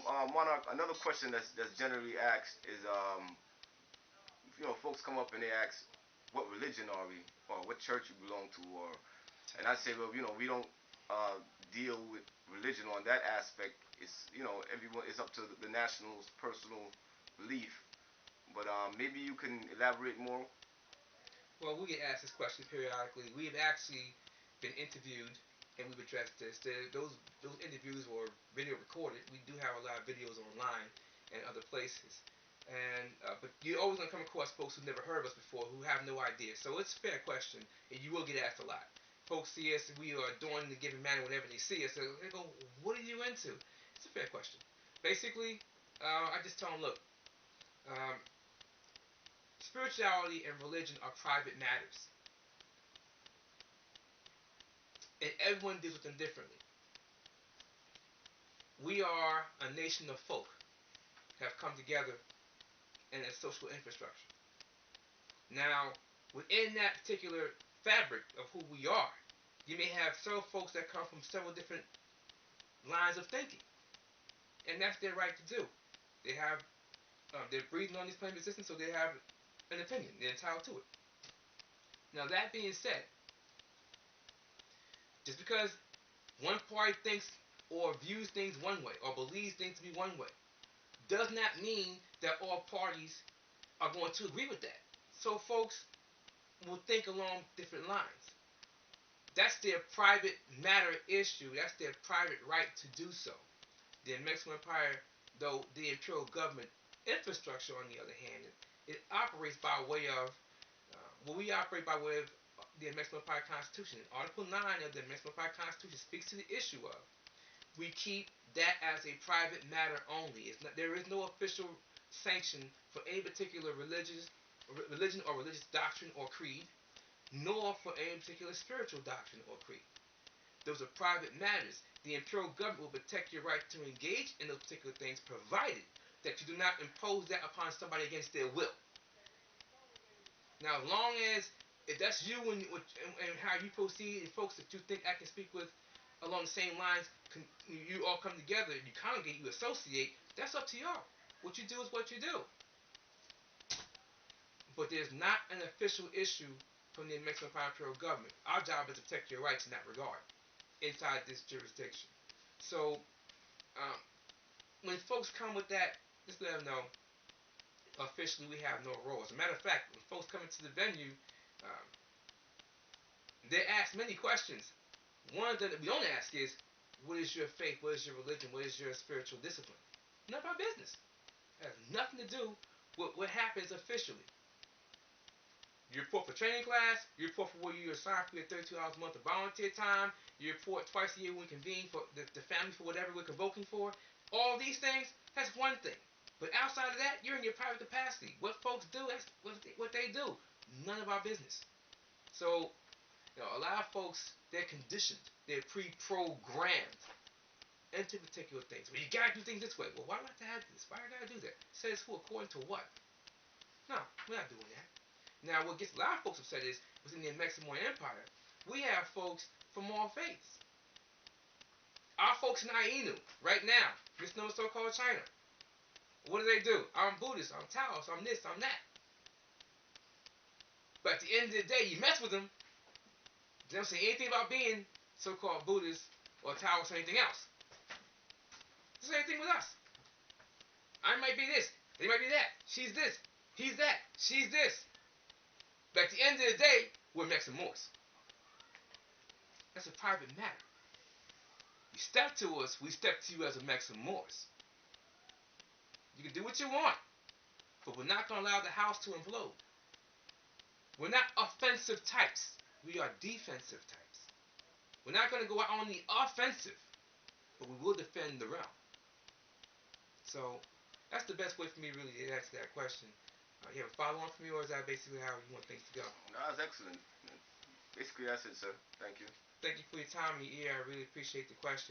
Monarch, another question that's generally asked is, folks come up and they ask, what religion are we, or what church you belong to, or, and I say, well, we don't deal with religion on that aspect. It's, everyone, it's up to the national's personal belief. But maybe you can elaborate more. Well, we get asked this question periodically. We've actually been interviewed, and we've addressed this. Those interviews were video recorded. We do have a lot of videos online and other places. And but you're always gonna come across folks who've never heard of us before, who have no idea. So it's a fair question, and you will get asked a lot. Folks see us, we are doing the given manner whenever they see us. So they go, "What are you into?" It's a fair question. Basically, I just tell them, look, um, spirituality and religion are private matters, and everyone deals with them differently. We are a nation of folk have come together in a social infrastructure. Now, within that particular fabric of who we are, you may have several folks that come from several different lines of thinking, and that's their right to do. They have they're breathing on this plane of existence, so they have an opinion. They're entitled to it. Now, that being said, just because one party thinks or views things one way or believes things to be one way does not mean that all parties are going to agree with that. So folks will think along different lines. That's their private matter issue. That's their private right to do so. The Amexem-Moor-Empire, though the imperial government infrastructure, on the other hand, it operates by way of, we operate by way of the Amexem-Moor-Empire Constitution. Article 9 of the Amexem-Moor-Empire Constitution speaks to the issue of, we keep that as a private matter only. There is no official sanction for any particular religion or religious doctrine or creed, nor for any particular spiritual doctrine or creed. Those are private matters. The imperial government will protect your right to engage in those particular things, provided that you do not impose that upon somebody against their will. Now, as long as if that's you and how you proceed, and folks that you think I can speak with along the same lines, you all come together, you congregate, you associate, that's up to y'all. What you do is what you do. But there's not an official issue from the Amexem-Moor-Empire Imperial Government. Our job is to protect your rights in that regard, inside this jurisdiction. So, um, when folks come with that, just let them know, officially we have no role. As a matter of fact, when folks come into the venue, um, they're asked many questions. One of them that we don't ask is, what is your faith? What is your religion? What is your spiritual discipline? None of our business. It has nothing to do with what happens officially. You report for training class, you report for where you assigned for your 32 hours a month of volunteer time, you report twice a year when we convene for the family for whatever we're convoking for. All these things, that's one thing. But outside of that, you're in your private capacity. What folks do, that's what they do. None of our business. So, a lot of folks, they're conditioned, they're pre-programmed into particular things. Well, you gotta do things this way. Well, why do I have to have this? Why do I gotta do that? Says who? According to what? No, we're not doing that. Now, what gets a lot of folks upset is within the Amexem-Moor-Empire, we have folks from all faiths. Our folks in Ainu, right now, this known so-called China. What do? I'm Buddhist, I'm Taoist, I'm this, I'm that. But at the end of the day, you mess with them, they don't say anything about being so-called Buddhist or Taoist or anything else. It's the same thing with us. I might be this, they might be that. She's this, he's that, she's this. But at the end of the day, we're Amexem-Moors. That's a private matter. You step to us, we step to you as Amexem-Moors. You can do what you want, but we're not going to allow the house to implode. We're not offensive types. We are defensive types. We're not going to go out on the offensive, but we will defend the realm. So that's the best way for me really to answer that question. You have a follow-on for me, or is that basically how you want things to go? No, that's excellent. Basically, that's it, sir. Thank you. Thank you for your time and your ear. I really appreciate the question.